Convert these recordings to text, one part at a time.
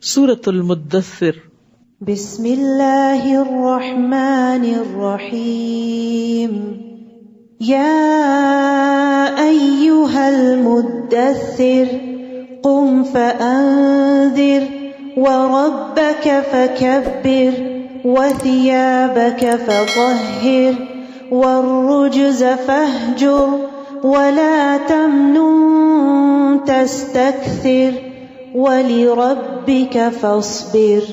سورۃ المدثر۔ بسم اللہ الرحمن الرحیم۔ یا ایھا المدثر قم فانذر وربک فکبر وثيابك فطهر والرجز فاهجر ولا تمنن تستكثر ولربك فاصبر۔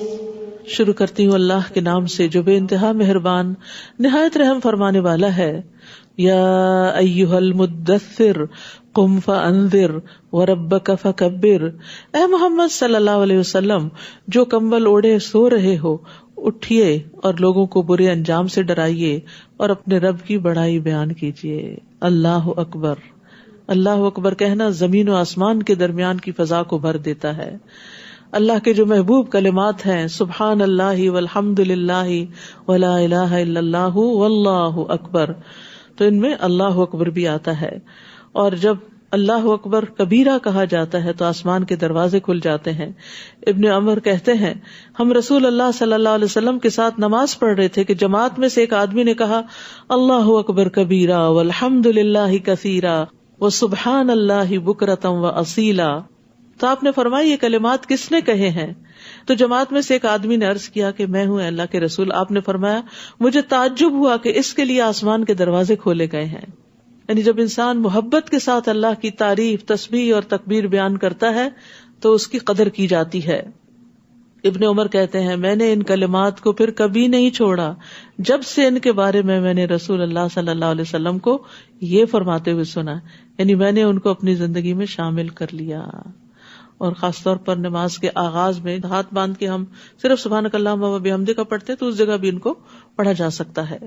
شروع کرتی ہوں اللہ کے نام سے جو بے انتہا مہربان نہایت رحم فرمانے والا ہے۔ یا ایھا المدثر قم فانذر وربک فکبر، اے محمد صلی اللہ علیہ وسلم جو کمبل اوڑھے سو رہے ہو، اٹھیے اور لوگوں کو برے انجام سے ڈرائیے اور اپنے رب کی بڑائی بیان کیجیے۔ اللہ اکبر۔ اللہ اکبر کہنا زمین و آسمان کے درمیان کی فضا کو بھر دیتا ہے۔ اللہ کے جو محبوب کلمات ہیں، سبحان اللہ والحمد للہ ولا الہ الا اللہ واللہ اکبر، تو ان میں اللہ اکبر بھی آتا ہے۔ اور جب اللہ اکبر کبیرہ کہا جاتا ہے تو آسمان کے دروازے کھل جاتے ہیں۔ ابن عمر کہتے ہیں ہم رسول اللہ صلی اللہ علیہ وسلم کے ساتھ نماز پڑھ رہے تھے کہ جماعت میں سے ایک آدمی نے کہا اللہ اکبر کبیرہ والحمد للہ کثیرہ وسبحان اللہ بکرۃ واصیلا، تو آپ نے فرمایا یہ کلمات کس نے کہے ہیں؟ تو جماعت میں سے ایک آدمی نے عرض کیا کہ میں ہوں اللہ کے رسول۔ آپ نے فرمایا مجھے تعجب ہوا کہ اس کے لیے آسمان کے دروازے کھولے گئے ہیں۔ یعنی جب انسان محبت کے ساتھ اللہ کی تعریف، تسبیح اور تکبیر بیان کرتا ہے تو اس کی قدر کی جاتی ہے۔ ابن عمر کہتے ہیں میں نے ان کلمات کو پھر کبھی نہیں چھوڑا جب سے ان کے بارے میں نے رسول اللہ صلی اللہ علیہ وسلم کو یہ فرماتے ہوئے سنا، یعنی میں نے ان کو اپنی زندگی میں شامل کر لیا۔ اور خاص طور پر نماز کے آغاز میں ہاتھ باندھ کے ہم صرف سبحانک اللہم وبحمدک کا پڑھتے تو اس جگہ بھی ان کو پڑھا جا سکتا ہے۔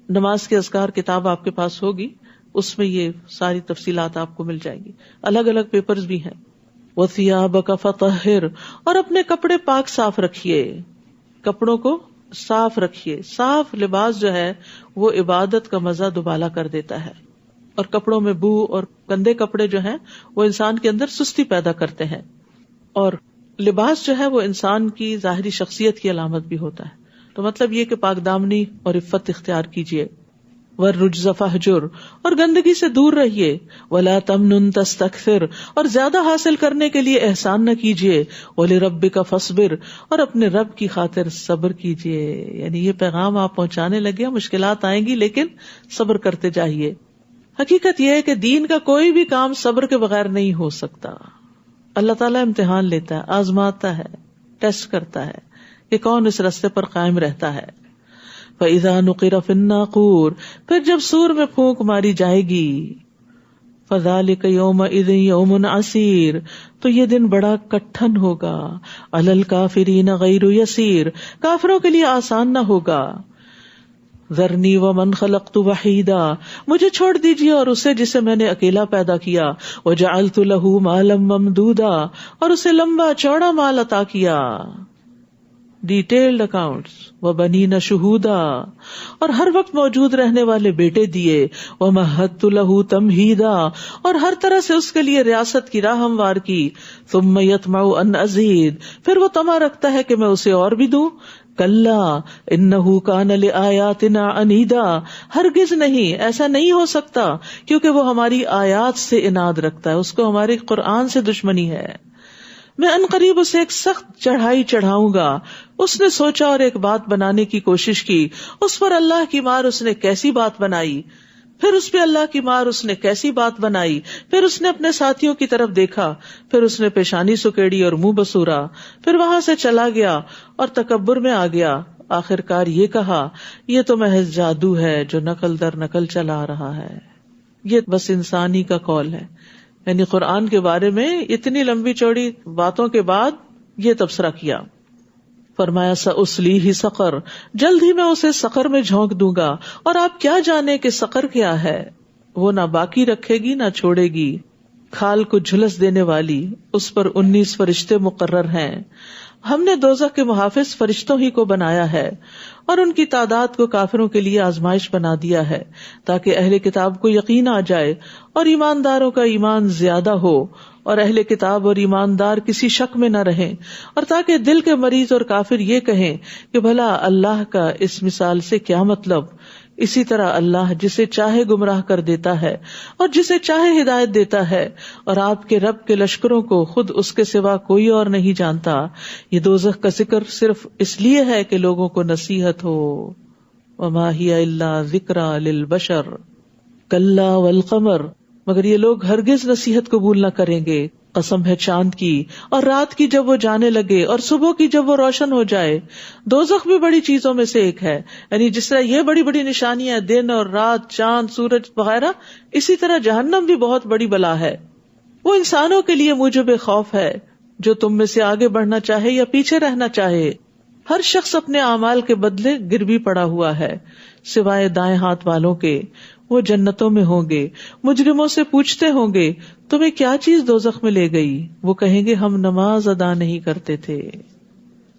نماز کے اذکار کتاب آپ کے پاس ہوگی، اس میں یہ ساری تفصیلات آپ کو مل جائیں گی، الگ الگ پیپرز بھی ہیں۔ وَثِيَابَكَ فَطَهِّرْ، اور اپنے کپڑے پاک صاف رکھیے، کپڑوں کو صاف رکھیے۔ صاف لباس جو ہے وہ عبادت کا مزہ دوبالا کر دیتا ہے، اور کپڑوں میں بو اور گندے کپڑے جو ہیں وہ انسان کے اندر سستی پیدا کرتے ہیں، اور لباس جو ہے وہ انسان کی ظاہری شخصیت کی علامت بھی ہوتا ہے۔ تو مطلب یہ کہ پاک دامنی اور عفت اختیار کیجیے۔ وَالرُّجْزَ فَاهْجُرْ، اور گندگی سے دور رہیے۔ وَلَا تَمْنُن تَسْتَكْثِرْ، اور زیادہ حاصل کرنے کے لیے احسان نہ کیجیے۔ وَلِرَبِّكَ فَاصْبِرْ، اور اپنے رب کی خاطر صبر کیجیے۔ یعنی یہ پیغام آپ پہنچانے لگے، مشکلات آئیں گی لیکن صبر کرتے جائیے۔ حقیقت یہ ہے کہ دین کا کوئی بھی کام صبر کے بغیر نہیں ہو سکتا۔ اللہ تعالیٰ امتحان لیتا ہے، آزماتا ہے، ٹیسٹ کرتا ہے کہ کون اس راستے پر قائم رہتا ہے۔ فَإِذَا نُقِرَ فِي النَّاقُورِ، پھر جب سور میں پھونک ماری جائے گی، فَذَلِكَ يَوْمَئِذٍ يَوْمٌ عَسِيرٌ، تو یہ دن بڑا کٹھن ہوگا۔ عَلَى الْكَافِرِينَ غَيْرُ يَسِيرٌ، کافروں کے لیے آسان نہ ہوگا۔ ذرنی ومن خلقت وحیدا، مجھے چھوڑ دیجیے اور اسے جسے میں نے اکیلا پیدا کیا۔ وجعلت له مالا ممدودا، اور اسے لمبا چوڑا مال عطا کیا، ڈیٹیلڈ اکاؤنٹس۔ وبنین شہودا، اور ہر وقت موجود رہنے والے بیٹے دیے۔ ومہدت له تمہیدا، اور ہر طرح سے اس کے لیے ریاست کی راہ ہموار کی۔ ثم یطمع ان ازید، پھر وہ طمع رکھتا ہے کہ میں اسے اور بھی دوں۔ کلا انہ کان لآیاتنا عنیدا، ہرگز نہیں، ایسا نہیں ہو سکتا، کیونکہ وہ ہماری آیات سے عناد رکھتا ہے، اس کو ہمارے قرآن سے دشمنی ہے۔ میں عنقریب اسے ایک سخت چڑھائی چڑھاؤں گا۔ اس نے سوچا اور ایک بات بنانے کی کوشش کی، اس پر اللہ کی مار اس نے کیسی بات بنائی، پھر اس پہ اللہ کی مار اس نے کیسی بات بنائی۔ پھر اس نے اپنے ساتھیوں کی طرف دیکھا، پھر اس نے پیشانی سکیڑی اور منہ بسورا، پھر وہاں سے چلا گیا اور تکبر میں آ گیا۔ آخر کار یہ کہا یہ تو محض جادو ہے جو نقل در نقل چلا رہا ہے۔ یہ بس انسانی کا قول ہے، یعنی قرآن کے بارے میں اتنی لمبی چوڑی باتوں کے بعد یہ تبصرہ کیا۔ فرمایا سأصلیہ سقر، جلد ہی میں اسے سقر میں جھونک دوں گا، اور آپ کیا جانے کہ سقر کیا ہے، وہ نہ باقی رکھے گی نہ چھوڑے گی۔ کھال کو جھلس دینے والی، اس پر 19 فرشتے مقرر ہیں. ہم نے دوزخ کے محافظ فرشتوں ہی کو بنایا ہے اور ان کی تعداد کو کافروں کے لیے آزمائش بنا دیا ہے تاکہ اہل کتاب کو یقین آ جائے اور ایمانداروں کا ایمان زیادہ ہو اور اہل کتاب اور ایماندار کسی شک میں نہ رہیں، اور تاکہ دل کے مریض اور کافر یہ کہیں کہ بھلا اللہ کا اس مثال سے کیا مطلب. اسی طرح اللہ جسے چاہے گمراہ کر دیتا ہے اور جسے چاہے ہدایت دیتا ہے، اور آپ کے رب کے لشکروں کو خود اس کے سوا کوئی اور نہیں جانتا. یہ دوزخ کا ذکر صرف اس لیے ہے کہ لوگوں کو نصیحت ہو. وما ہی الا ذکری للبشر کلا والقمر، مگر یہ لوگ ہرگز نصیحت قبول نہ کریں گے. قسم ہے چاند کی اور رات کی جب وہ جانے لگے اور صبح کی جب وہ روشن ہو جائے. دوزخ بھی بڑی چیزوں میں سے ایک ہے، یعنی جس طرح یہ بڑی بڑی نشانیاں دن اور رات، چاند، سورج وغیرہ، اسی طرح جہنم بھی بہت بڑی بلا ہے. وہ انسانوں کے لیے موجب خوف ہے، جو تم میں سے آگے بڑھنا چاہے یا پیچھے رہنا چاہے. ہر شخص اپنے اعمال کے بدلے گروی پڑا ہوا ہے سوائے دائیں ہاتھ والوں کے. وہ جنتوں میں ہوں گے. مجرموں سے پوچھتے ہوں گے تمہیں کیا چیز دوزخ میں لے گئی؟ وہ کہیں گے ہم نماز ادا نہیں کرتے تھے.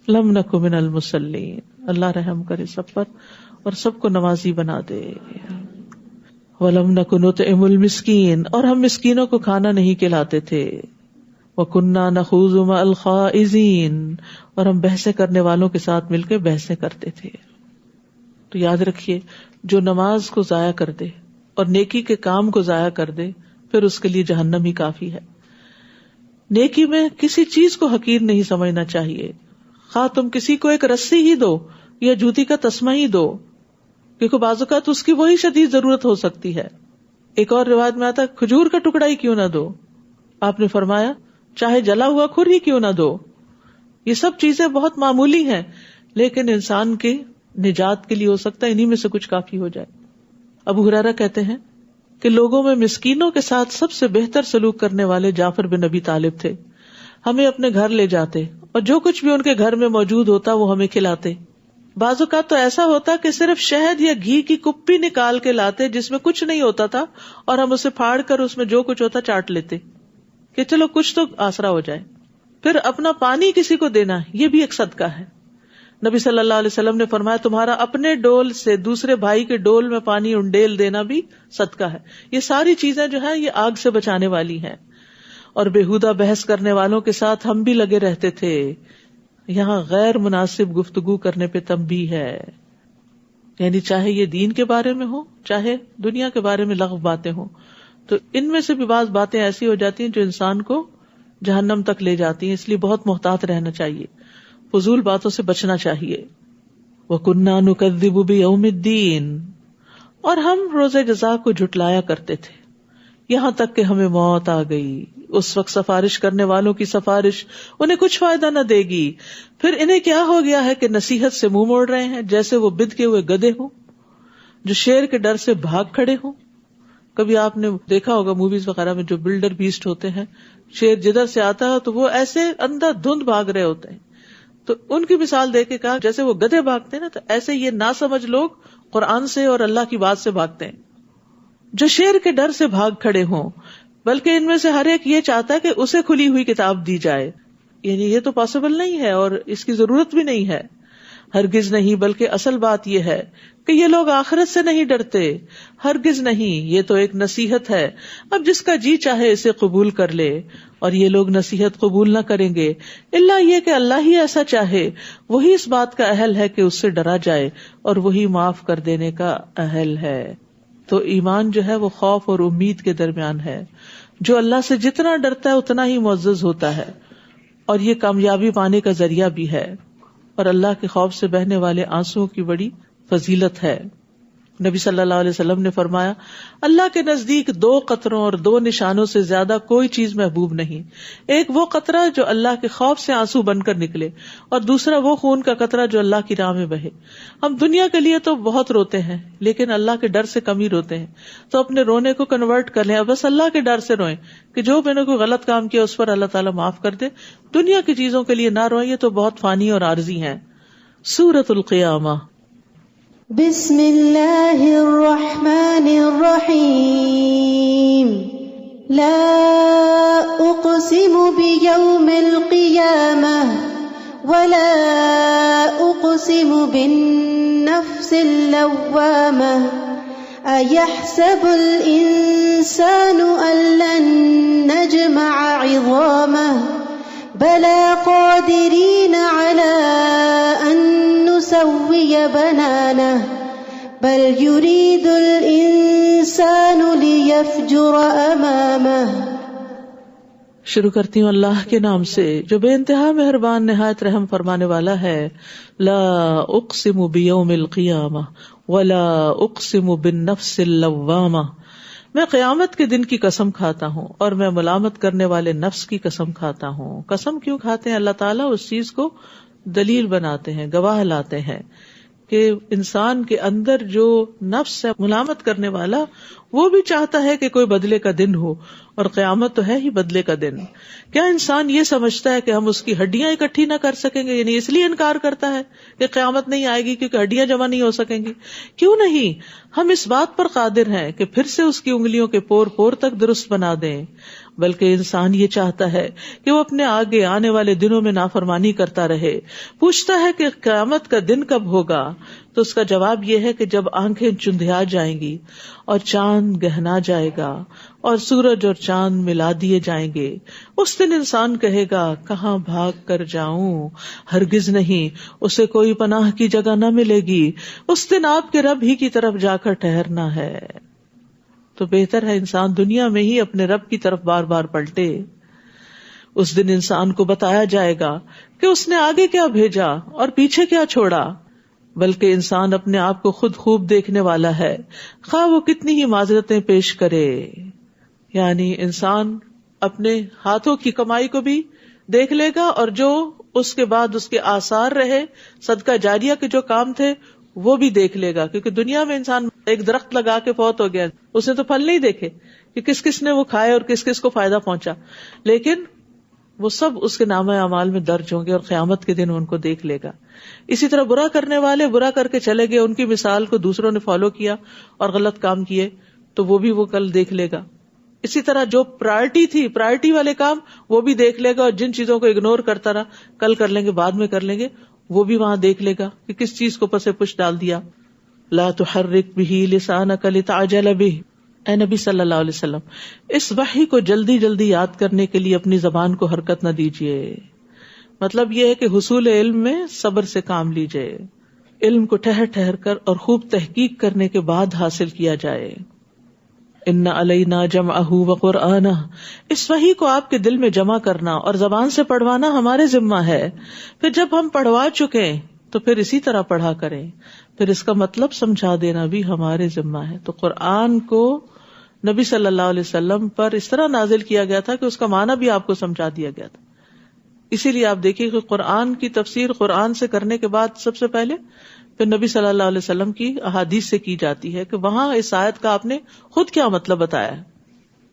لم نک من المصلین. اللہ رحم کرے سب پر اور سب کو نمازی بنا دے. ولم نک نطعم المسکین. اور ہم مسکینوں کو کھانا نہیں کھلاتے تھے. وَكُنَّا نَخُوضُ مَعَ الْخَائِضِينَ. اور ہم بحثیں کرنے والوں کے ساتھ مل کے بحثیں کرتے تھے. تو یاد رکھیے، جو نماز کو ضائع کر دے اور نیکی کے کام کو ضائع کر دے، پھر اس کے لیے جہنم ہی کافی ہے. نیکی میں کسی چیز کو حقیر نہیں سمجھنا چاہیے، خواہ تم کسی کو ایک رسی ہی دو یا جوتی کا تسمہ ہی دو، کیونکہ بعض اوقات اس کی وہی شدید ضرورت ہو سکتی ہے. ایک اور روایت میں آتا ہے کھجور کا ٹکڑا ہی کیوں نہ دو. آپ نے فرمایا چاہے جلا ہوا کھر ہی کیوں نہ دو. یہ سب چیزیں بہت معمولی ہیں، لیکن انسان کی نجات کے لیے ہو سکتا ہے انہی میں سے کچھ کافی ہو جائے. ابو ہریرہ کہتے ہیں کہ لوگوں میں مسکینوں کے ساتھ سب سے بہتر سلوک کرنے والے جعفر بن ابی طالب تھے. ہمیں اپنے گھر لے جاتے اور جو کچھ بھی ان کے گھر میں موجود ہوتا وہ ہمیں کھلاتے. بعض اوقات تو ایسا ہوتا کہ صرف شہد یا گھی کی کپی نکال کے لاتے جس میں کچھ نہیں ہوتا تھا، اور ہم اسے پھاڑ کر اس میں جو کچھ ہوتا چاٹ لیتے کہ چلو کچھ تو آسرا ہو جائے. پھر اپنا پانی کسی کو دینا، یہ بھی ایک صدقہ ہے. نبی صلی اللہ علیہ وسلم نے فرمایا تمہارا اپنے ڈول سے دوسرے بھائی کے ڈول میں پانی انڈیل دینا بھی صدقہ ہے. یہ ساری چیزیں جو ہیں یہ آگ سے بچانے والی ہیں. اور بےہودہ بحث کرنے والوں کے ساتھ ہم بھی لگے رہتے تھے. یہاں غیر مناسب گفتگو کرنے پہ تنبیہ ہے، یعنی چاہے یہ دین کے بارے میں ہو چاہے دنیا کے بارے میں لغو باتیں ہوں، تو ان میں سے بھی بعض باتیں ایسی ہو جاتی ہیں جو انسان کو جہنم تک لے جاتی ہیں. اس لیے بہت محتاط رہنا چاہیے، فضول باتوں سے بچنا چاہیے. وَكُنَّا نُكَذِّبُ بِيَوْمِ الدِّينِ. اور ہم روز جزا کو جھٹلایا کرتے تھے یہاں تک کہ ہمیں موت آ گئی. اس وقت سفارش کرنے والوں کی سفارش انہیں کچھ فائدہ نہ دے گی. پھر انہیں کیا ہو گیا ہے کہ نصیحت سے منہ موڑ رہے ہیں جیسے وہ بد کے ہوئے گدھے ہوں جو شیر کے ڈر سے بھاگ کھڑے ہوں. کبھی آپ نے دیکھا ہوگا موویز وغیرہ میں جو بلڈر بیسٹ ہوتے ہیں، شیر جدھر سے آتا ہے تو وہ ایسے اندھا دھند بھاگ رہے ہوتے ہیں. تو ان کی مثال دے کے کہا جیسے وہ گدھے بھاگتے ہیں نا، تو ایسے یہ ناسمجھ لوگ قرآن سے اور اللہ کی بات سے بھاگتے ہیں جو شیر کے ڈر سے بھاگ کھڑے ہوں. بلکہ ان میں سے ہر ایک یہ چاہتا ہے کہ اسے کھلی ہوئی کتاب دی جائے. یعنی یہ تو پاسبل نہیں ہے اور اس کی ضرورت بھی نہیں ہے، ہرگز نہیں. بلکہ اصل بات یہ ہے کہ یہ لوگ آخرت سے نہیں ڈرتے، ہرگز نہیں. یہ تو ایک نصیحت ہے، اب جس کا جی چاہے اسے قبول کر لے. اور یہ لوگ نصیحت قبول نہ کریں گے الا یہ کہ اللہ ہی ایسا چاہے. وہی اس بات کا اہل ہے کہ اس سے ڈرا جائے اور وہی معاف کر دینے کا اہل ہے. تو ایمان جو ہے وہ خوف اور امید کے درمیان ہے. جو اللہ سے جتنا ڈرتا ہے اتنا ہی معزز ہوتا ہے، اور یہ کامیابی پانے کا ذریعہ بھی ہے. اور اللہ کے خوف سے بہنے والے آنسوؤں کی بڑی فضیلت ہے. نبی صلی اللہ علیہ وسلم نے فرمایا اللہ کے نزدیک 2 قطروں اور 2 نشانوں سے زیادہ کوئی چیز محبوب نہیں. ایک وہ قطرہ جو اللہ کے خوف سے آنسو بن کر نکلے، اور دوسرا وہ خون کا قطرہ جو اللہ کی راہ میں بہے. ہم دنیا کے لیے تو بہت روتے ہیں لیکن اللہ کے ڈر سے کم ہی روتے ہیں. تو اپنے رونے کو کنورٹ کر لیں، بس اللہ کے ڈر سے روئیں کہ جو میں نے کوئی غلط کام کیا اس پر اللہ تعالیٰ معاف کر دے. دنیا کی چیزوں کے لیے نہ روئیں، یہ تو بہت فانی اور عارضی ہیں. سورۃ القیامہ. بسم اللہ الرحمن الرحیم. لا اقسم بیوم القیامہ ولا اقسم بالنفس اللوامہ ایحسب الانسان ان لن نجمع عظامہ بلى قادرين على أن نسوي بنانه بل يريد الإنسان ليفجر أمامه. شروع کرتی ہوں اللہ کے نام سے جو بے انتہا مہربان نہایت رحم فرمانے والا ہے. لا اقسم بیوم القیامہ ولا اقسم بالنفس اللوامہ. میں قیامت کے دن کی قسم کھاتا ہوں اور میں ملامت کرنے والے نفس کی قسم کھاتا ہوں. قسم کیوں کھاتے ہیں؟ اللہ تعالیٰ اس چیز کو دلیل بناتے ہیں، گواہ لاتے ہیں کہ انسان کے اندر جو نفس ہے ملامت کرنے والا، وہ بھی چاہتا ہے کہ کوئی بدلے کا دن ہو، اور قیامت تو ہے ہی بدلے کا دن. کیا انسان یہ سمجھتا ہے کہ ہم اس کی ہڈیاں اکٹھی نہ کر سکیں گے؟ یعنی اس لیے انکار کرتا ہے کہ قیامت نہیں آئے گی کیونکہ ہڈیاں جمع نہیں ہو سکیں گی. کیوں نہیں؟ ہم اس بات پر قادر ہیں کہ پھر سے اس کی انگلیوں کے پور پور تک درست بنا دیں. بلکہ انسان یہ چاہتا ہے کہ وہ اپنے آگے آنے والے دنوں میں نافرمانی کرتا رہے. پوچھتا ہے کہ قیامت کا دن کب ہوگا؟ تو اس کا جواب یہ ہے کہ جب آنکھیں چندھیا جائیں گی اور چاند گہنا جائے گا اور سورج اور چاند ملا دیے جائیں گے. اس دن انسان کہے گا کہاں بھاگ کر جاؤں؟ ہرگز نہیں، اسے کوئی پناہ کی جگہ نہ ملے گی. اس دن آپ کے رب ہی کی طرف جا کر ٹھہرنا ہے. تو بہتر ہے انسان دنیا میں ہی اپنے رب کی طرف بار بار پلٹے. اس دن انسان کو بتایا جائے گا کہ اس نے آگے کیا بھیجا اور پیچھے کیا چھوڑا. بلکہ انسان اپنے آپ کو خود خوب دیکھنے والا ہے، خواہ وہ کتنی ہی معذرتیں پیش کرے. یعنی انسان اپنے ہاتھوں کی کمائی کو بھی دیکھ لے گا، اور جو اس کے بعد اس کے آثار رہے، صدقہ جاریہ کے جو کام تھے وہ بھی دیکھ لے گا. کیونکہ دنیا میں انسان ایک درخت لگا کے فوت ہو گیا، اس نے تو پھل نہیں دیکھے کہ کس کس نے وہ کھائے اور کس کس کو فائدہ پہنچا، لیکن وہ سب اس کے نامہ اعمال میں درج ہوں گے اور قیامت کے دن ان کو دیکھ لے گا. اسی طرح برا کرنے والے برا کر کے چلے گئے، ان کی مثال کو دوسروں نے فالو کیا اور غلط کام کیے، تو وہ بھی وہ کل دیکھ لے گا. اسی طرح جو پرائرٹی تھی، پرائرٹی والے کام وہ بھی دیکھ لے گا، اور جن چیزوں کو اگنور کرتا رہا، کل کر لیں گے، بعد میں کر لیں گے، وہ بھی وہاں دیکھ لے گا کہ کس چیز کو پسے پش ڈال دیا. لا تحرک به لسانک لتعجل به. اے نبی صلی اللہ علیہ وسلم، اس وحی کو جلدی جلدی یاد کرنے کے لیے اپنی زبان کو حرکت نہ دیجیے. مطلب یہ ہے کہ حصول علم میں صبر سے کام لیجیے. علم کو ٹھہر ٹھہر کر اور خوب تحقیق کرنے کے بعد حاصل کیا جائے. ان علینا جمعہ وقرآنہ. اس وحی کو آپ کے دل میں جمع کرنا اور زبان سے پڑھوانا ہمارے ذمہ ہے. پھر جب ہم پڑھوا چکے تو پھر اسی طرح پڑھا کریں. پھر اس کا مطلب سمجھا دینا بھی ہمارے ذمہ ہے. تو قرآن کو نبی صلی اللہ علیہ وسلم پر اس طرح نازل کیا گیا تھا کہ اس کا معنی بھی آپ کو سمجھا دیا گیا تھا. اسی لیے آپ دیکھیے کہ قرآن کی تفسیر قرآن سے کرنے کے بعد سب سے پہلے پھر نبی صلی اللہ علیہ وسلم کی احادیث سے کی جاتی ہے کہ وہاں اس آیت کا آپ نے خود کیا مطلب بتایا.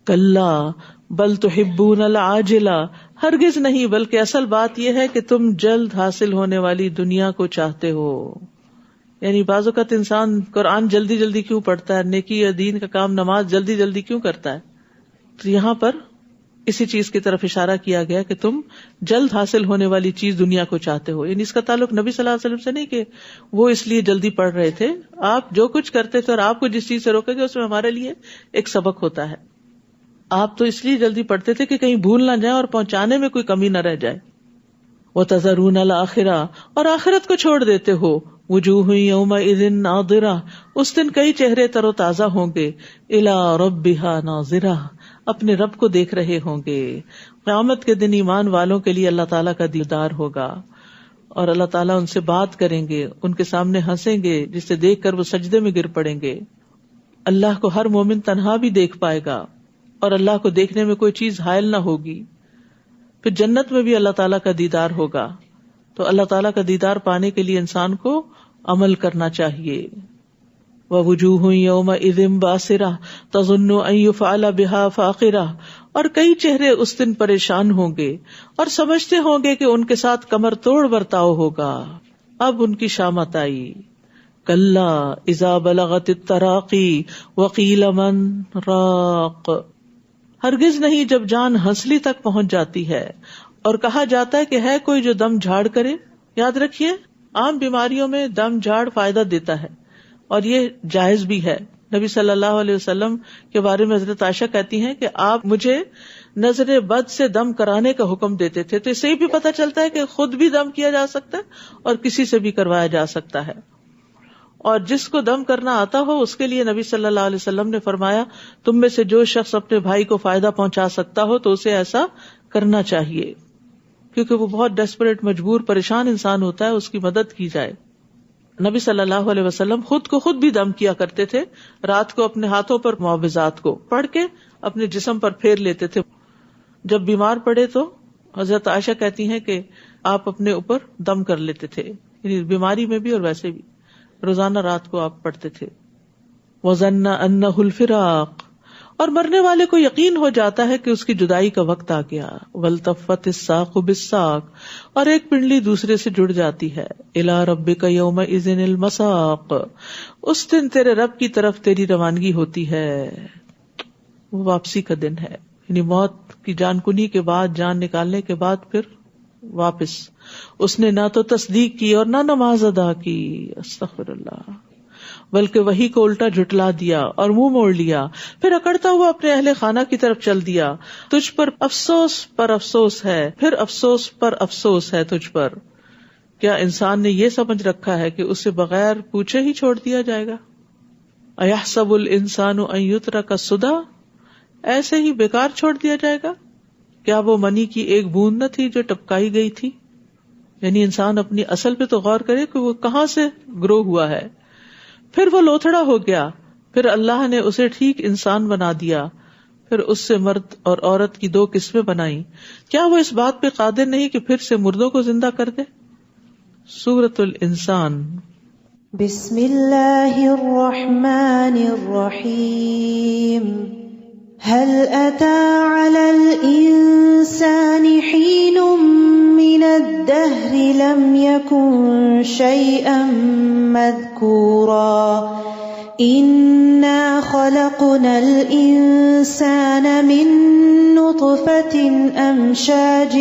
کلا بل تحبون العاجلہ. ہرگز نہیں، بلکہ اصل بات یہ ہے کہ تم جلد حاصل ہونے والی دنیا کو چاہتے ہو. یعنی بعض اوقات انسان قرآن جلدی جلدی کیوں پڑھتا ہے، نیکی یا دین کا کام نماز جلدی جلدی کیوں کرتا ہے؟ تو یہاں پر اسی چیز کی طرف اشارہ کیا گیا کہ تم جلد حاصل ہونے والی چیز دنیا کو چاہتے ہو. یعنی اس کا تعلق نبی صلی اللہ علیہ وسلم سے نہیں کہ وہ اس لیے جلدی پڑھ رہے تھے. آپ جو کچھ کرتے تھے اور آپ کو جس چیز سے روکے گے اس میں ہمارے لیے ایک سبق ہوتا ہے. آپ تو اس لیے جلدی پڑھتے تھے کہ کہیں بھول نہ جائیں اور پہنچانے میں کوئی کمی نہ رہ جائے. وَتَذَرُونَ الْآخِرَةَ. اور آخرت کو چھوڑ دیتے ہو. وجوہ یومئذ ناظرہ. اس دن کئی چہرے تر و تازہ ہوں گے. الی ربہا ناظرہ. اپنے رب کو دیکھ رہے ہوں گے. قیامت کے دن ایمان والوں کے لیے اللہ تعالیٰ کا دیدار ہوگا اور اللہ تعالیٰ ان سے بات کریں گے، ان کے سامنے ہنسیں گے جسے دیکھ کر وہ سجدے میں گر پڑیں گے. اللہ کو ہر مومن تنہا بھی دیکھ پائے گا اور اللہ کو دیکھنے میں کوئی چیز حائل نہ ہوگی. پھر جنت میں بھی اللہ تعالیٰ کا دیدار ہوگا. تو اللہ تعالیٰ کا دیدار پانے کے لیے انسان کو عمل کرنا چاہیے. وَوُجُوهٌ يَوْمَئِذٍ بَاسِرَةٌ تَظُنُّ أَن يُفْعَلَ بِهَا فَاقِرَةٌ. اور کئی چہرے اس دن پریشان ہوں گے اور سمجھتے ہوں گے کہ ان کے ساتھ کمر توڑ برتاؤ ہوگا. اب ان کی شامت آئی. کَلَّا إِذَا بَلَغَتِ التَّرَاقِي وَقِيلَ مَنْ رَاقٍ. ہرگز نہیں جب جان ہنسلی تک پہنچ جاتی ہے اور کہا جاتا ہے کہ ہے کوئی جو دم جھاڑ کرے. یاد رکھیے عام بیماریوں میں دم جھاڑ فائدہ دیتا ہے اور یہ جائز بھی ہے. نبی صلی اللہ علیہ وسلم کے بارے میں حضرت عائشہ کہتی ہیں کہ آپ مجھے نظر بد سے دم کرانے کا حکم دیتے تھے. تو اس سے بھی پتہ چلتا ہے کہ خود بھی دم کیا جا سکتا ہے اور کسی سے بھی کروایا جا سکتا ہے. اور جس کو دم کرنا آتا ہو اس کے لیے نبی صلی اللہ علیہ وسلم نے فرمایا تم میں سے جو شخص اپنے بھائی کو فائدہ پہنچا سکتا ہو تو اسے ایسا کرنا چاہیے، کیونکہ وہ بہت ڈیسپریٹ، مجبور، پریشان انسان ہوتا ہے، اس کی مدد کی جائے. نبی صلی اللہ علیہ وسلم خود کو خود بھی دم کیا کرتے تھے. رات کو اپنے ہاتھوں پر معوذات کو پڑھ کے اپنے جسم پر پھیر لیتے تھے. جب بیمار پڑے تو حضرت عائشہ کہتی ہیں کہ آپ اپنے اوپر دم کر لیتے تھے، یعنی بیماری میں بھی اور ویسے بھی. روزانہ رات کو آپ پڑھتے تھے. وَظَنَّ أَنَّهُ الْفِرَاقُ، اور مرنے والے کو یقین ہو جاتا ہے کہ اس کی جدائی کا وقت آ گیا. وَالْتَفَّتِ السَّاقُ بِالسَّاقِ، اور ایک پنڈلی دوسرے سے جڑ جاتی ہے. إِلَىٰ رَبِّكَ يَوْمَئِذٍ الْمَسَاقُ، اس دن تیرے رب کی طرف تیری روانگی ہوتی ہے. وہ واپسی کا دن ہے، یعنی موت کی جان کنی کے بعد، جان نکالنے کے بعد پھر واپس. اس نے نہ تو تصدیق کی اور نہ نماز ادا کی، استغفر اللہ، بلکہ وحی کو الٹا جھٹلا دیا اور منہ موڑ لیا. پھر اکڑتا ہوا اپنے اہل خانہ کی طرف چل دیا. تجھ پر افسوس پر افسوس ہے، پھر افسوس پر افسوس ہے تجھ پر. کیا انسان نے یہ سمجھ رکھا ہے کہ اسے بغیر پوچھے ہی چھوڑ دیا جائے گا؟ ایحسب الانسان ان یترک سدی، ایسے ہی بیکار چھوڑ دیا جائے گا؟ کیا وہ منی کی ایک بوند نہ تھی جو ٹپکائی گئی تھی؟ یعنی انسان اپنی اصل پہ تو غور کرے کہ وہ کہاں سے گرو ہوا ہے. پھر وہ لوتھڑا ہو گیا، پھر اللہ نے اسے ٹھیک انسان بنا دیا، پھر اس سے مرد اور عورت کی 2 قسمیں بنائی. کیا وہ اس بات پہ قادر نہیں کہ پھر سے مردوں کو زندہ کر دے؟ سورۃ الانسان. بسم اللہ الرحمن الرحیم. هل أتى على الإنسان حين من الدهر لم يكن شيئا مذكورا إنا خلقنا الإنسان من نطفة أمشاج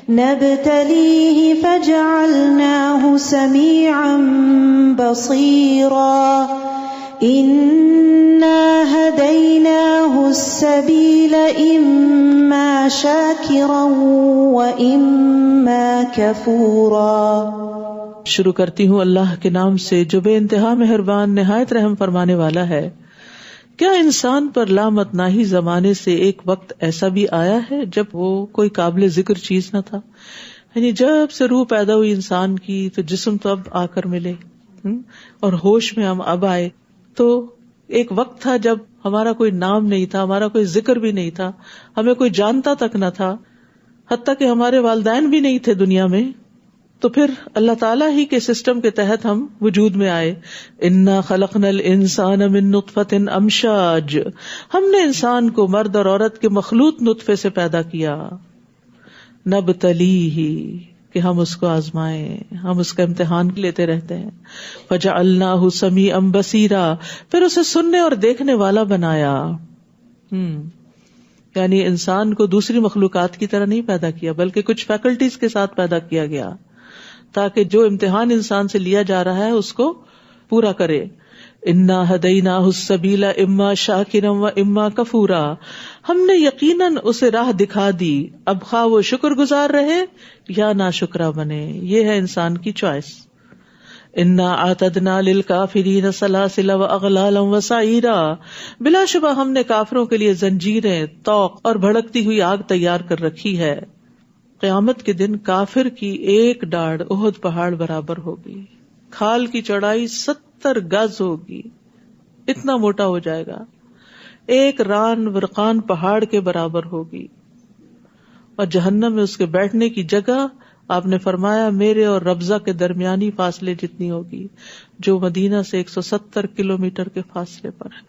نبتليه فجعلناه سميعا بصيرا إنا هديناه السبيل إما شاكرا وإما كفورا. شروع کرتی ہوں اللہ کے نام سے جو بے انتہا مہربان نہایت رحم فرمانے والا ہے. کیا انسان پر لامتناہی زمانے سے ایک وقت ایسا بھی آیا ہے جب وہ کوئی قابل ذکر چیز نہ تھا؟ یعنی جب سے روح پیدا ہوئی انسان کی تو جسم تو اب آ کر ملے اور ہوش میں ہم اب آئے، تو ایک وقت تھا جب ہمارا کوئی نام نہیں تھا، ہمارا کوئی ذکر بھی نہیں تھا، ہمیں کوئی جانتا تک نہ تھا، حتیٰ کہ ہمارے والدین بھی نہیں تھے دنیا میں. تو پھر اللہ تعالیٰ ہی کے سسٹم کے تحت ہم وجود میں آئے. انا خلقنا الانسان من نطفۃ امشاج، ہم نے انسان کو مرد اور عورت کے مخلوط نطفے سے پیدا کیا. نبتلیہ، کہ ہم اس کو آزمائیں، ہم اس کا امتحان لیتے رہتے ہیں. فجعلناہ سمیعا بصیرا، پھر اسے سننے اور دیکھنے والا بنایا. یعنی انسان کو دوسری مخلوقات کی طرح نہیں پیدا کیا، بلکہ کچھ فیکلٹیز کے ساتھ پیدا کیا گیا تاکہ جو امتحان انسان سے لیا جا رہا ہے اس کو پورا کرے. انا ہدیناہ السبیل اما شاکرا و اما کفورا، ہم نے یقیناً اسے راہ دکھا دی، اب خواہ وہ شکر گزار رہے یا ناشکرا بنے. یہ ہے انسان کی چوائس. انا اعتدنا للکافرین سلاسل واغلالا وسعیرا، بلا شبہ ہم نے کافروں کے لیے زنجیریں، طوق اور بھڑکتی ہوئی آگ تیار کر رکھی ہے. قیامت کے دن کافر کی ایک ڈاڑھ احد پہاڑ برابر ہوگی، کھال کی چوڑائی 70 گز ہوگی، اتنا موٹا ہو جائے گا. ایک ران ورقان پہاڑ کے برابر ہوگی. اور جہنم میں اس کے بیٹھنے کی جگہ آپ نے فرمایا میرے اور ربضہ کے درمیانی فاصلے جتنی ہوگی، جو مدینہ سے 170 کلومیٹر کے فاصلے پر ہے.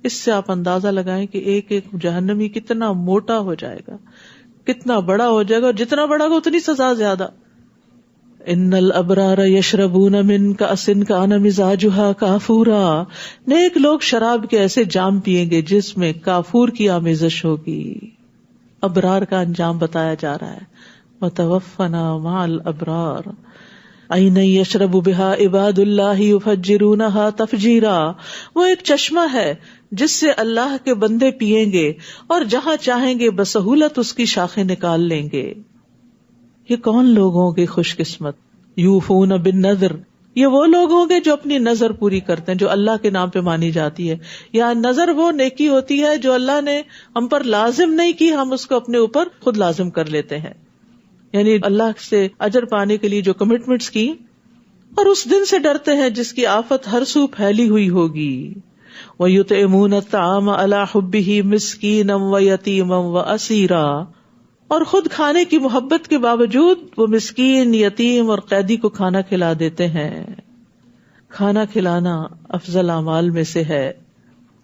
اس سے آپ اندازہ لگائیں کہ ایک ایک جہنمی کتنا موٹا ہو جائے گا، کتنا بڑا ہو جائے گا، اور جتنا بڑا ہوگا اتنی سزا زیادہ. ان الابرار یشربون من کأس کان مزاجها کافورا، نیک لوگ شراب کے ایسے جام پیئیں گے جس میں کافور کی آمیزش ہوگی. ابرار کا انجام بتایا جا رہا ہے. وتوفنا مع الابرار عین یشرب بها عباد اللہ یفجرونها تفجیرا، وہ ایک چشمہ ہے جس سے اللہ کے بندے پیئیں گے اور جہاں چاہیں گے بسہولت اس کی شاخیں نکال لیں گے. یہ کون لوگ ہوں گے خوش قسمت؟ یوفون بالنذر، یہ وہ لوگ ہوں گے جو اپنی نظر پوری کرتے ہیں جو اللہ کے نام پہ مانی جاتی ہے. یا نظر وہ نیکی ہوتی ہے جو اللہ نے ہم پر لازم نہیں کی، ہم اس کو اپنے اوپر خود لازم کر لیتے ہیں. یعنی اللہ سے اجر پانے کے لیے جو کمٹمنٹس کی، اور اس دن سے ڈرتے ہیں جس کی آفت ہر سو پھیلی ہوئی ہوگی. وَيُطْعِمُونَ الطَّعَامَ عَلَىٰ حُبِّهِ مِسْكِينًا وَيَتِيمًا وَأَسِيرًا، اور خود کھانے کی محبت کے باوجود وہ مسکین، یتیم اور قیدی کو کھانا کھلا دیتے ہیں. کھانا کھلانا افضل اعمال میں سے ہے.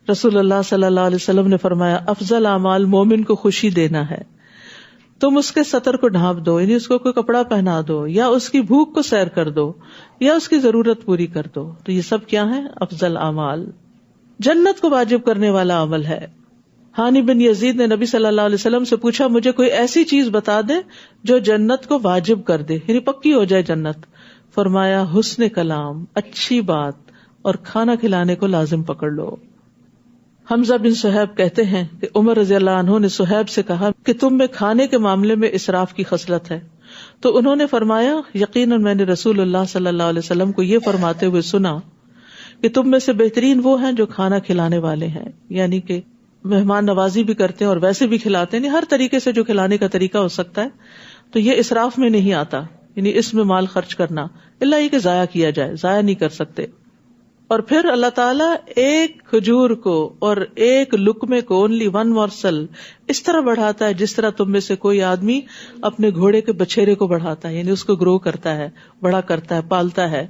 رسول اللہ صلی اللہ علیہ وسلم نے فرمایا افضل اعمال مومن کو خوشی دینا ہے. تم اس کے سطر کو ڈھانپ دو، یعنی اس کو کوئی کپڑا پہنا دو، یا اس کی بھوک کو سیر کر دو، یا اس کی ضرورت پوری کر دو. تو یہ سب کیا ہے؟ افضل اعمال. جنت کو واجب کرنے والا عمل ہے. ہانی بن یزید نے نبی صلی اللہ علیہ وسلم سے پوچھا مجھے کوئی ایسی چیز بتا دے جو جنت کو واجب کر دے، یعنی پکی ہو جائے جنت. فرمایا حسن کلام، اچھی بات، اور کھانا کھلانے کو لازم پکڑ لو. حمزہ بن صہیب کہتے ہیں کہ عمر رضی اللہ عنہ نے صہیب سے کہا کہ تم میں کھانے کے معاملے میں اسراف کی خصلت ہے. تو انہوں نے فرمایا یقیناً میں نے رسول اللہ صلی اللہ علیہ وسلم کو یہ فرماتے ہوئے سنا کہ تم میں سے بہترین وہ ہیں جو کھانا کھلانے والے ہیں. یعنی کہ مہمان نوازی بھی کرتے ہیں اور ویسے بھی کھلاتے ہیں، ہر طریقے سے جو کھلانے کا طریقہ ہو سکتا ہے. تو یہ اسراف میں نہیں آتا، یعنی اس میں مال خرچ کرنا، اللہ یہ کہ ضائع کیا جائے، ضائع نہیں کر سکتے. اور پھر اللہ تعالیٰ ایک کھجور کو اور ایک لقمے کو اونلی ون مورسل اس طرح بڑھاتا ہے جس طرح تم میں سے کوئی آدمی اپنے گھوڑے کے بچھیرے کو بڑھاتا ہے، یعنی اس کو گرو کرتا ہے، بڑا کرتا ہے، پالتا ہے،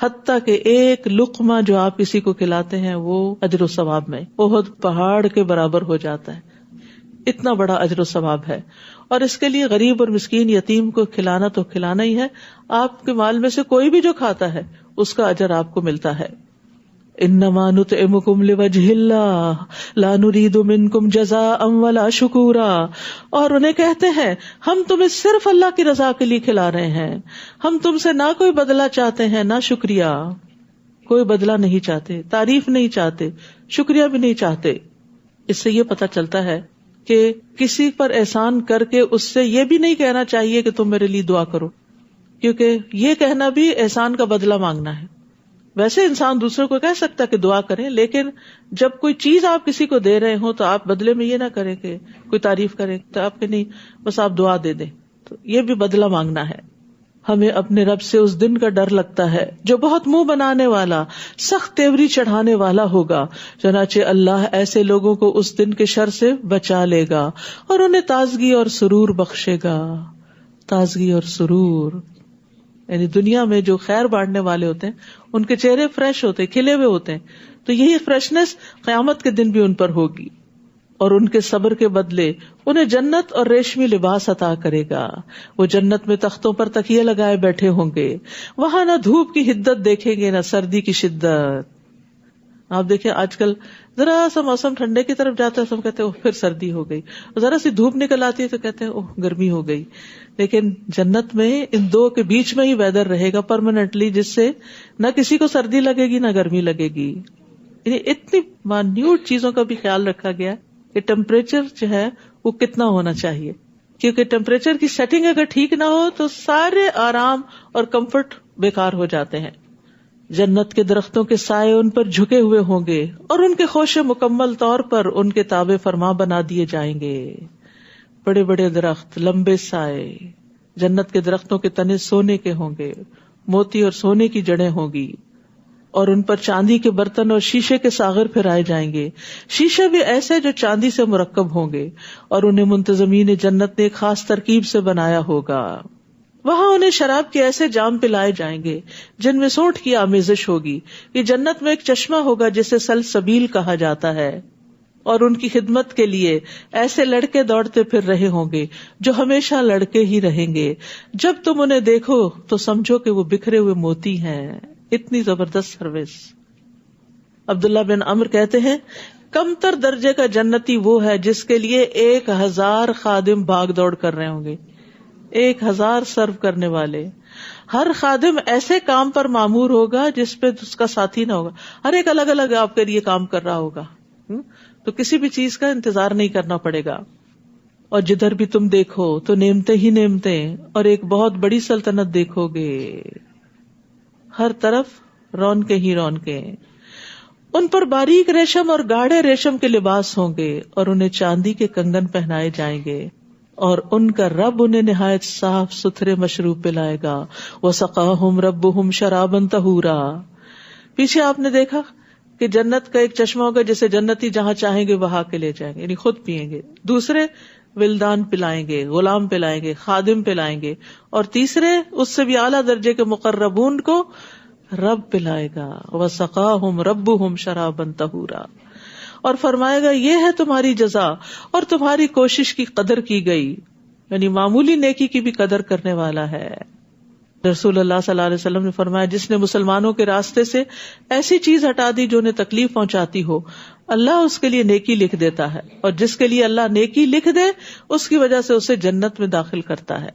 حتیٰ کہ ایک لقمہ جو آپ کسی کو کھلاتے ہیں وہ اجر و ثواب میں احد پہاڑ کے برابر ہو جاتا ہے. اتنا بڑا اجر و ثواب ہے. اور اس کے لیے غریب اور مسکین یتیم کو کھلانا تو کھلانا ہی ہے. آپ کے مال میں سے کوئی بھی جو کھاتا ہے اس کا اجر آپ کو ملتا ہے. انما نطعمکم لوجہ اللہ لا نرید منکم جزاء ولا شکورا، اور انہیں کہتے ہیں ہم تمہیں صرف اللہ کی رضا کے لیے کھلا رہے ہیں، ہم تم سے نہ کوئی بدلہ چاہتے ہیں نہ شکریہ. کوئی بدلہ نہیں چاہتے، تعریف نہیں چاہتے، شکریہ بھی نہیں چاہتے. اس سے یہ پتہ چلتا ہے کہ کسی پر احسان کر کے اس سے یہ بھی نہیں کہنا چاہیے کہ تم میرے لیے دعا کرو، کیونکہ یہ کہنا بھی احسان کا بدلہ مانگنا ہے. ویسے انسان دوسروں کو کہہ سکتا ہے کہ دعا کریں، لیکن جب کوئی چیز آپ کسی کو دے رہے ہوں تو آپ بدلے میں یہ نہ کریں کہ کوئی تعریف کریں تو آپ کے نہیں، بس آپ دعا دے دیں، تو یہ بھی بدلہ مانگنا ہے. ہمیں اپنے رب سے اس دن کا ڈر لگتا ہے جو بہت منہ بنانے والا، سخت تیوری چڑھانے والا ہوگا. چنانچہ اللہ ایسے لوگوں کو اس دن کے شر سے بچا لے گا اور انہیں تازگی اور سرور بخشے گا. تازگی اور سرور یعنی دنیا میں جو خیر بانٹنے والے ہوتے ہیں ان کے چہرے فریش ہوتے ہیں، کھلے ہوئے ہوتے ہیں، تو یہی فریشنس قیامت کے دن بھی ان پر ہوگی. اور ان کے صبر کے بدلے انہیں جنت اور ریشمی لباس عطا کرے گا. وہ جنت میں تختوں پر تکیے لگائے بیٹھے ہوں گے، وہاں نہ دھوپ کی حدت دیکھیں گے نہ سردی کی شدت. آپ دیکھیں آج کل ذرا سا موسم ٹھنڈے کی طرف جاتا ہے تو ہم کہتے ہیں پھر سردی ہو گئی، ذرا سی دھوپ نکل آتی ہے تو کہتے ہیں گرمی ہو گئی. لیکن جنت میں ان دو کے بیچ میں ہی ویدر رہے گا پرماننٹلی، جس سے نہ کسی کو سردی لگے گی نہ گرمی لگے گی. یعنی اتنی مائنیوٹ چیزوں کا بھی خیال رکھا گیا کہ ٹیمپریچر جو ہے وہ کتنا ہونا چاہیے، کیونکہ ٹیمپریچر کی سیٹنگ اگر ٹھیک نہ ہو تو سارے آرام اور کمفرٹ بیکار ہو جاتے ہیں. جنت کے درختوں کے سائے ان پر جھکے ہوئے ہوں گے اور ان کے خوشے مکمل طور پر ان کے تابع فرما بنا دیے جائیں گے. بڑے بڑے درخت، لمبے سائے. جنت کے درختوں کے تنے سونے کے ہوں گے، موتی اور سونے کی جڑیں ہوں گی، اور ان پر چاندی کے برتن اور شیشے کے ساغر پھرائے جائیں گے. شیشے بھی ایسے جو چاندی سے مرکب ہوں گے، اور انہیں منتظمین جنت نے ایک خاص ترکیب سے بنایا ہوگا. وہاں انہیں شراب کے ایسے جام پلائے جائیں گے جن میں سونٹ کی آمیزش ہوگی. یہ جنت میں ایک چشمہ ہوگا جسے سلسبیل کہا جاتا ہے. اور ان کی خدمت کے لیے ایسے لڑکے دوڑتے پھر رہے ہوں گے جو ہمیشہ لڑکے ہی رہیں گے. جب تم انہیں دیکھو تو سمجھو کہ وہ بکھرے ہوئے موتی ہیں. اتنی زبردست سروس. عبداللہ بن عمر کہتے ہیں کم تر درجے کا جنتی وہ ہے جس کے لیے 1000 خادم بھاگ دوڑ کر رہے ہوں گے. 1000 سرو کرنے والے. ہر خادم ایسے کام پر مامور ہوگا جس پہ اس کا ساتھی نہ ہوگا. ہر ایک الگ الگ آپ کے لیے کام کر رہا ہوگا, تو کسی بھی چیز کا انتظار نہیں کرنا پڑے گا. اور جدھر بھی تم دیکھو تو نعمتیں ہی نعمتیں, اور ایک بہت بڑی سلطنت دیکھو گے. ہر طرف رونقیں ہی رونقیں. ان پر باریک ریشم اور گاڑھے ریشم کے لباس ہوں گے, اور انہیں چاندی کے کنگن پہنائے جائیں گے, اور ان کا رب انہیں نہایت صاف ستھرے مشروب پلائے گا. وَسَقَاهُمْ رَبُّهُمْ شَرَابًا طَهُورًا. پیچھے آپ نے دیکھا کہ جنت کا ایک چشمہ ہوگا جسے جنتی جہاں چاہیں گے وہاں کے لے جائیں گے, یعنی خود پیئیں گے. دوسرے ولدان پلائیں گے, غلام پلائیں گے, خادم پلائیں گے, اور تیسرے اس سے بھی اعلیٰ درجے کے مقربون کو رب پلائے گا. وَسَقَاهُمْ رَبُّهُمْ شَرَابًا طَهُورًا. اور فرمائے گا یہ ہے تمہاری جزا, اور تمہاری کوشش کی قدر کی گئی. یعنی معمولی نیکی کی بھی قدر کرنے والا ہے. رسول اللہ صلی اللہ علیہ وسلم نے فرمایا جس نے مسلمانوں کے راستے سے ایسی چیز ہٹا دی جو انہیں تکلیف پہنچاتی ہو, اللہ اس کے لیے نیکی لکھ دیتا ہے, اور جس کے لیے اللہ نیکی لکھ دے اس کی وجہ سے اسے جنت میں داخل کرتا ہے.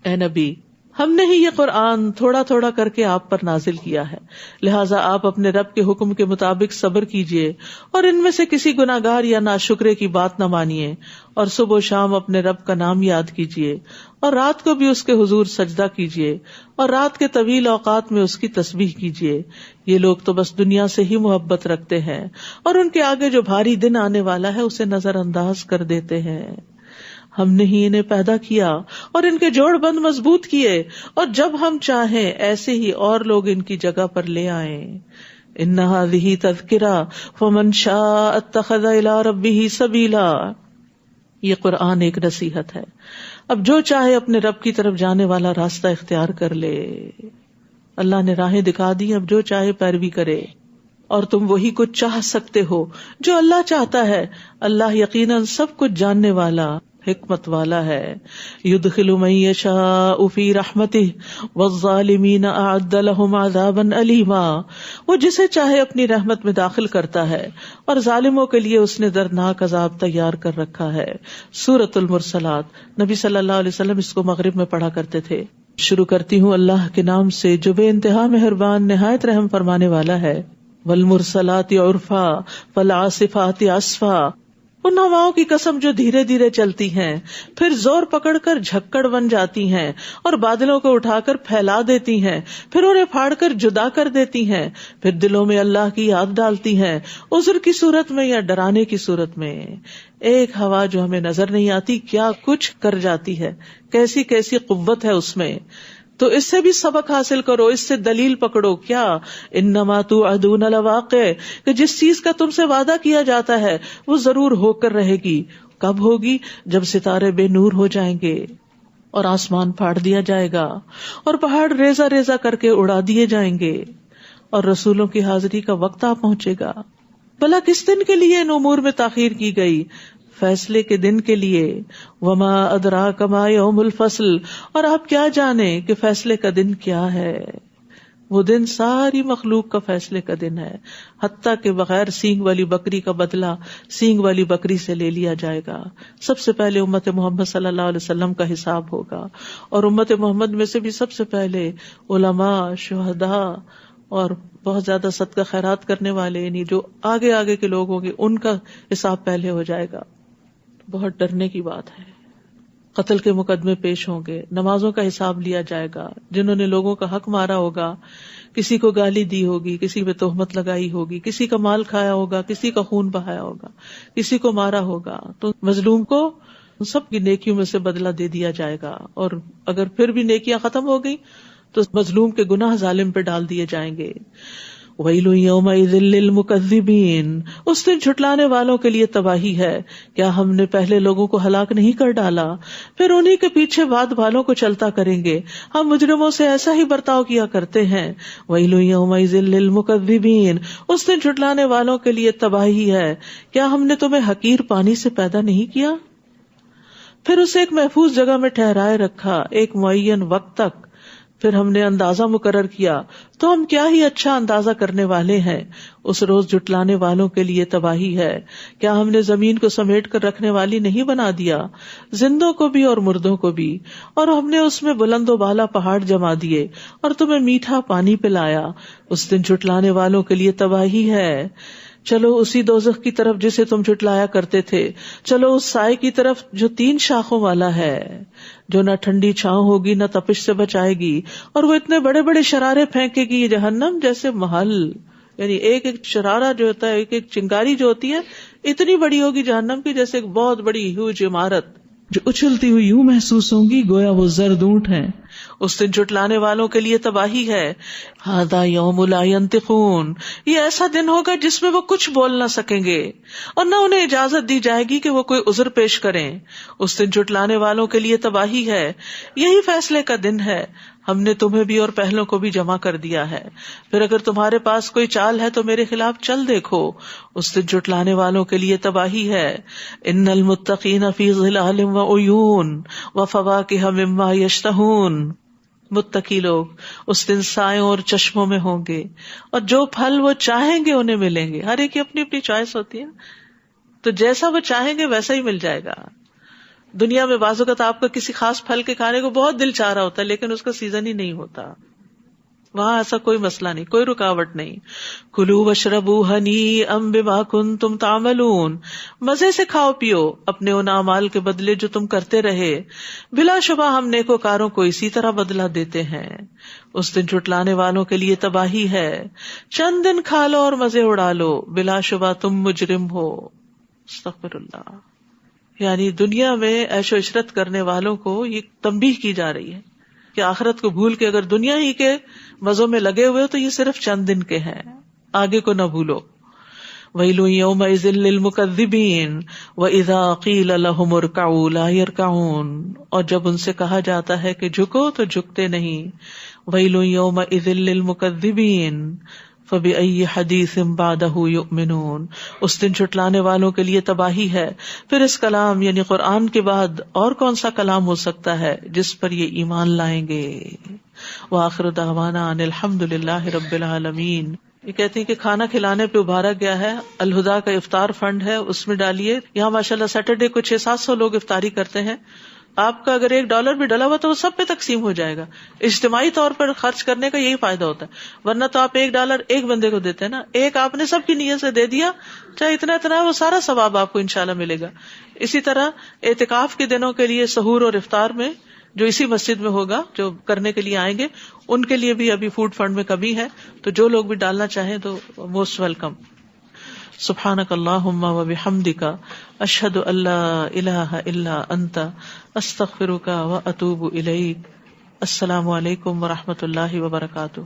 اے نبی, ہم نے ہی یہ قرآن تھوڑا تھوڑا کر کے آپ پر نازل کیا ہے, لہٰذا آپ اپنے رب کے حکم کے مطابق صبر کیجیے, اور ان میں سے کسی گناہگار یا ناشکرے کی بات نہ مانیے, اور صبح و شام اپنے رب کا نام یاد کیجیے, اور رات کو بھی اس کے حضور سجدہ کیجیے, اور رات کے طویل اوقات میں اس کی تسبیح کیجیے. یہ لوگ تو بس دنیا سے ہی محبت رکھتے ہیں, اور ان کے آگے جو بھاری دن آنے والا ہے اسے نظر انداز کر دیتے ہیں. ہم نے ہی انہیں پیدا کیا اور ان کے جوڑ بند مضبوط کیے, اور جب ہم چاہیں ایسے ہی اور لوگ ان کی جگہ پر لے آئیں. ان هذه تذکرہ فمن شاء اتخذ الى ربه سبیلا. یہ قرآن ایک نصیحت ہے, اب جو چاہے اپنے رب کی طرف جانے والا راستہ اختیار کر لے. اللہ نے راہیں دکھا دی, اب جو چاہے پیروی کرے. اور تم وہی کچھ چاہ سکتے ہو جو اللہ چاہتا ہے. اللہ یقیناً سب کچھ جاننے والا حکمت والا ہے. یدخل من یشاء فی رحمتہ والظالمین اعد لهم عذابا الیما. وہ جسے چاہے اپنی رحمت میں داخل کرتا ہے, اور ظالموں کے لیے اس نے دردناک عذاب تیار کر رکھا ہے. سورۃ المرسلات. نبی صلی اللہ علیہ وسلم اس کو مغرب میں پڑھا کرتے تھے. شروع کرتی ہوں اللہ کے نام سے جو بے انتہا مہربان نہایت رحم فرمانے والا ہے. والمرسلات عرفا فالعاصفات عصفا. ان ہواؤں کی قسم جو دھیرے دھیرے چلتی ہیں, پھر زور پکڑ کر جھکڑ بن جاتی ہیں, اور بادلوں کو اٹھا کر پھیلا دیتی ہیں, پھر انہیں پھاڑ کر جدا کر دیتی ہیں, پھر دلوں میں اللہ کی یاد ڈالتی ہیں, عذر کی صورت میں یا ڈرانے کی صورت میں. ایک ہوا جو ہمیں نظر نہیں آتی کیا کچھ کر جاتی ہے, کیسی کیسی قوت ہے اس میں. تو اس سے بھی سبق حاصل کرو, اس سے دلیل پکڑو. کیا انما توعدون لواقع, کہ جس چیز کا تم سے وعدہ کیا جاتا ہے وہ ضرور ہو کر رہے گی. کب ہوگی؟ جب ستارے بے نور ہو جائیں گے, اور آسمان پھاڑ دیا جائے گا, اور پہاڑ ریزہ ریزہ کر کے اڑا دیے جائیں گے, اور رسولوں کی حاضری کا وقت آ پہنچے گا. بھلا کس دن کے لیے ان امور میں تاخیر کی گئی؟ فیصلے کے دن کے لیے. وما ادراک ما یوم الفصل, اور آپ کیا جانیں کہ فیصلے کا دن کیا ہے. وہ دن ساری مخلوق کا فیصلے کا دن ہے, حتیٰ کہ بغیر سینگ والی بکری کا بدلہ سینگ والی بکری سے لے لیا جائے گا. سب سے پہلے امت محمد صلی اللہ علیہ وسلم کا حساب ہوگا, اور امت محمد میں سے بھی سب سے پہلے علماء, شہداء, اور بہت زیادہ صدقہ خیرات کرنے والے, یعنی جو آگے آگے کے لوگ ہوں گے ان کا حساب پہلے ہو جائے گا. بہت ڈرنے کی بات ہے. قتل کے مقدمے پیش ہوں گے, نمازوں کا حساب لیا جائے گا, جنہوں نے لوگوں کا حق مارا ہوگا, کسی کو گالی دی ہوگی, کسی پہ تہمت لگائی ہوگی, کسی کا مال کھایا ہوگا, کسی کا خون بہایا ہوگا, کسی کو مارا ہوگا, تو مظلوم کو سب کی نیکیوں میں سے بدلہ دے دیا جائے گا. اور اگر پھر بھی نیکیاں ختم ہو گئی تو مظلوم کے گناہ ظالم پہ ڈال دیے جائیں گے. ویل یومئذ للمکذبین، اس دن جھٹلانے والوں کے لیے تباہی ہے. کیا ہم نے پہلے لوگوں کو ہلاک نہیں کر ڈالا؟ پھر انہی کے پیچھے بعد والوں کو چلتا کریں گے. ہم مجرموں سے ایسا ہی برتاؤ کیا کرتے ہیں. ویل یومئذ للمکذبین، اس دن جھٹلانے والوں کے لیے تباہی ہے. کیا ہم نے تمہیں حقیر پانی سے پیدا نہیں کیا؟ پھر اسے ایک محفوظ جگہ میں ٹھہرائے رکھا ایک معین وقت تک. پھر ہم نے اندازہ مقرر کیا تو ہم کیا ہی اچھا اندازہ کرنے والے ہیں. اس روز جھٹلانے والوں کے لیے تباہی ہے. کیا ہم نے زمین کو سمیٹ کر رکھنے والی نہیں بنا دیا، زندوں کو بھی اور مردوں کو بھی، اور ہم نے اس میں بلند و بالا پہاڑ جما دیے اور تمہیں میٹھا پانی پلایا. اس دن جھٹلانے والوں کے لیے تباہی ہے. چلو اسی دوزخ کی طرف جسے تم جھٹلایا کرتے تھے، چلو اس سائے کی طرف جو 3 شاخوں والا ہے، جو نہ ٹھنڈی چھاؤں ہوگی نہ تپش سے بچائے گی، اور وہ اتنے بڑے بڑے شرارے پھینکے گی. یہ جہنم جیسے محل، یعنی ایک ایک شرارہ جو ہوتا ہے، ایک ایک چنگاری جو ہوتی ہے اتنی بڑی ہوگی جہنم کی، جیسے ایک بہت بڑی ہیوج عمارت جو اچھلتی ہوئی یوں محسوس ہوگی گویا وہ زرد اونٹ ہے. اس دن جھٹلانے والوں کے لیے تباہی ہے. ھذا یوم لا ینطقون، یہ ایسا دن ہوگا جس میں وہ کچھ بول نہ سکیں گے اور نہ انہیں اجازت دی جائے گی کہ وہ کوئی عذر پیش کریں. اس دن جھٹلانے والوں کے لیے تباہی ہے. یہی فیصلے کا دن ہے. ہم نے تمہیں بھی اور پہلوں کو بھی جمع کر دیا ہے. پھر اگر تمہارے پاس کوئی چال ہے تو میرے خلاف چل دیکھو. اس دن جھٹلانے والوں کے لیے تباہی ہے. ان المتقین فی ظلال وعیون وفواکہ مما یشتہون، متقی لوگ اس دن سایوں اور چشموں میں ہوں گے، اور جو پھل وہ چاہیں گے انہیں ملیں گے. ہر ایک کی اپنی اپنی چوائس ہوتی ہے، تو جیسا وہ چاہیں گے ویسا ہی مل جائے گا. دنیا میں بعض اوقات آپ کا کسی خاص پھل کے کھانے کو بہت دل چاہ رہا ہوتا ہے لیکن اس کا سیزن ہی نہیں ہوتا. وہاں ایسا کوئی مسئلہ نہیں، کوئی رکاوٹ نہیں. کلوا واشربوا ہنیئا بما کنتم تعملون، مزے سے کھاؤ پیو اپنے ان اعمال کے بدلے جو تم کرتے رہے. بلا شبہ ہم نیکوکاروں کو اسی طرح بدلہ دیتے ہیں. اس دن جھٹلانے والوں کے لیے تباہی ہے. چند دن کھا لو اور مزے اڑا لو، بلا شبہ تم مجرم ہو. استغفر اللہ. یعنی دنیا میں عیش و عشرت کرنے والوں کو یہ تنبیہ کی جا رہی ہے کہ آخرت کو بھول کے اگر دنیا ہی کے مزوں میں لگے ہوئے ہو تو یہ صرف چند دن کے ہیں، آگے کو نہ بھولو. وَيْلٌ يَوْمَئِذٍ لِّلْمُكَذِّبِينَ وَإِذَا قِيلَ لَهُمُ ارْكَعُوا لَا يَرْكَعُونَ، اور جب ان سے کہا جاتا ہے کہ جھکو تو جھکتے نہیں. وَيْلٌ يَوْمَئِذٍ لِّلْمُكَذِّبِينَ فَبِأَيِّ حَدِيثٍ بَعْدَهُ يُؤْمِنُونَ. اس دن جھٹلانے والوں کے لیے تباہی ہے. پھر اس کلام یعنی قرآن کے بعد اور کون سا کلام ہو سکتا ہے جس پر یہ ایمان لائیں گے. وآخر دعوانا ان الحمد للہ رب العالمین. یہ کہتے ہیں کہ کھانا کھلانے پہ ابھارا گیا ہے، الہدا کا افطار فنڈ ہے، اس میں ڈالیے. یہاں ماشاءاللہ سیٹرڈے کو 600-700 لوگ افطاری کرتے ہیں. آپ کا اگر $1 بھی ڈلا ہوا تو وہ سب پہ تقسیم ہو جائے گا. اجتماعی طور پر خرچ کرنے کا یہی فائدہ ہوتا ہے، ورنہ تو آپ $1 ایک بندے کو دیتے ہیں نا، ایک آپ نے سب کی نیت سے دے دیا، چاہے اتنا اتنا وہ سارا ثواب آپ کو انشاءاللہ ملے گا. اسی طرح اعتکاف کے دنوں کے لیے سحور اور افطار میں جو اسی مسجد میں ہوگا، جو کرنے کے لیے آئیں گے ان کے لیے بھی ابھی فوڈ فنڈ میں کمی ہے، تو جو لوگ بھی ڈالنا چاہیں تو موسٹ ویلکم. سبحانک اللہم وبحمدک اشہد ان لا الہ الا انت استغفرک واتوب الیک. السلام علیکم ورحمۃ اللہ وبرکاتہ.